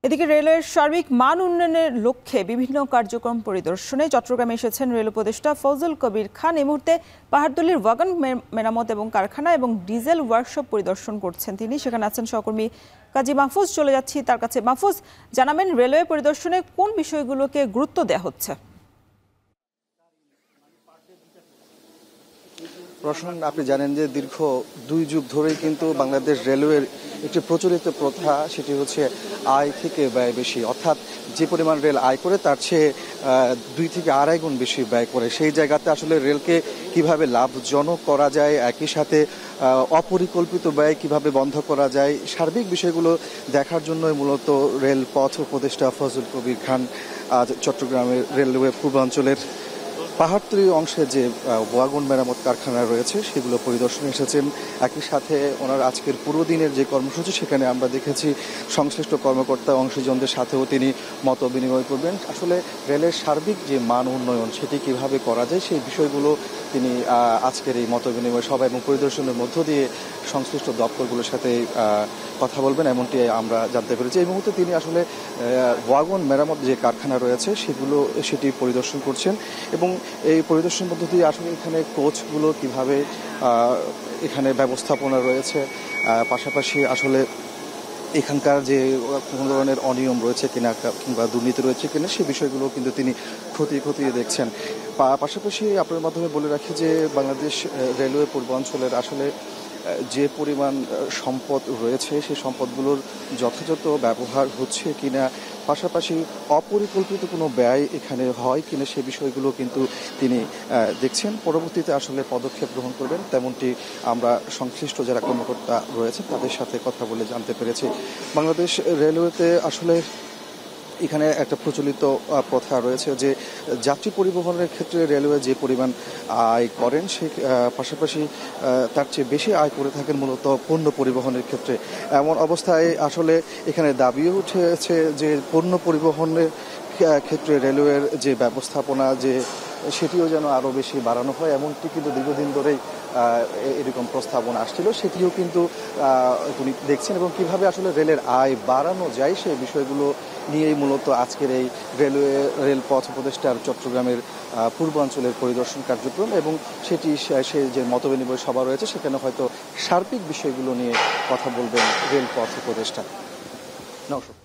এদিকে রেলের সার্বিক মান উন্নয়নের লক্ষ্যে বিভিন্ন কার্যক্রম পরিদর্শনে চট্টগ্রামে এসেছেন রেল উপদেষ্টা ফজল কবির খান। এই মুহূর্তে পাহাড়তলীর ওয়াগন মেরামত এবং কারখানা এবং ডিজেল ওয়ার্কশপ পরিদর্শন করছেন তিনি। সেখানে আছেন সহকর্মী কাজী মাহফুজ। চলে যাচ্ছি তার কাছে। মাহফুজ, জানাবেন রেলওয়ে পরিদর্শনে কোন বিষয়গুলোকে গুরুত্ব দেওয়া হচ্ছে? রোশন, আপনি জানেন যে দীর্ঘ 2 যুগ ধরেই কিন্তু বাংলাদেশ রেলওয়ের একটি প্রচলিত প্রথা, সেটি হচ্ছে আয় থেকে ব্যয় বেশি। অর্থাৎ যে পরিমাণ রেল আয় করে তার চেয়ে 2 থেকে আড়াই গুণ বেশি ব্যয় করে। সেই জায়গাতে আসলে রেলকে কিভাবে লাভজনক করা যায়, একই সাথে অপরিকল্পিত ব্যয় কিভাবে বন্ধ করা যায়, সার্বিক বিষয়গুলো দেখার জন্যই মূলত রেলপথ উপদেষ্টা ফজল কবির খান আজ চট্টগ্রামের রেলওয়ে পূর্বাঞ্চলের পাহাড়তলী অংশে যে ওয়াগন মেরামত কারখানা রয়েছে সেগুলো পরিদর্শনে এসেছেন। একই সাথে ওনার আজকের পুরো দিনের যে কর্মসূচি, সেখানে আমরা দেখেছি সংশ্লিষ্ট কর্মকর্তা অংশীজনদের সাথেও তিনি মত বিনিময় করবেন। আসলে রেলের সার্বিক যে মান উন্নয়ন সেটি কিভাবে করা যায় সেই বিষয়গুলো তিনি আজকের এই মত বিনিময় সভা এবং পরিদর্শনের মধ্য দিয়ে সংশ্লিষ্ট দপ্তরগুলোর সাথে কথা বলবেন, এমনটি আমরা জানতে পেরেছি। এই মুহূর্তে তিনি আসলে ওয়াগন মেরামত যে কারখানা রয়েছে সেটি পরিদর্শন করছেন এবং এই পরিদর্শনের মধ্য দিয়ে আসলে এখানে কোচগুলো কিভাবে এখানে ব্যবস্থাপনা রয়েছে, পাশাপাশি আসলে এখানকার যে কোনো ধরনের অনিয়ম রয়েছে কিনা কিংবা দুর্নীতি রয়েছে কিনা সেই বিষয়গুলো কিন্তু তিনি খতিয়ে দেখছেন। পাশাপাশি আপনার মাধ্যমে বলে রাখি যে বাংলাদেশ রেলওয়ে পূর্বাঞ্চলের আসলে যে পরিমাণ সম্পদ রয়েছে সেই সম্পদগুলোর যথাযথ ব্যবহার হচ্ছে কিনা, পাশাপাশি অপরিকল্পিত কোনো ব্যয় এখানে হয় কিনা সে বিষয়গুলো কিন্তু তিনি দেখছেন। পরবর্তীতে আসলে পদক্ষেপ গ্রহণ করবেন, তেমনটি আমরা সংশ্লিষ্ট যারা কর্মকর্তা রয়েছে তাদের সাথে কথা বলে জানতে পেরেছি। বাংলাদেশ রেলওয়েতে আসলে এখানে একটা প্রচলিত প্রথা রয়েছে যে যাত্রী পরিবহনের ক্ষেত্রে রেলওয়ে যে পরিমাণ আয় করেন সে পাশাপাশি তার চেয়ে বেশি আয় করে থাকেন মূলত পণ্য পরিবহনের ক্ষেত্রে। এমন অবস্থায় আসলে এখানে দাবিও উঠেছে যে পণ্য পরিবহনের ক্ষেত্রে রেলওয়ের যে ব্যবস্থাপনা সেটিও যেন আরও বেশি বাড়ানো হয়। এমনটি কিন্তু দীর্ঘদিন ধরেই এরকম প্রস্তাবনা আসছিল, সেটিও কিন্তু তিনি দেখছেন এবং কিভাবে আসলে রেলের আয় বাড়ানো যায় সেই বিষয়গুলো নিয়েই মূলত আজকের এই রেলপথ উপদেষ্টার চট্টগ্রামের পূর্বাঞ্চলের পরিদর্শন কার্যক্রম এবং সে যে মতবিনিময় সভা রয়েছে সেখানে হয়তো সার্বিক বিষয়গুলো নিয়ে কথা বলবেন রেলপথ উপদেষ্টা। নমস্কার।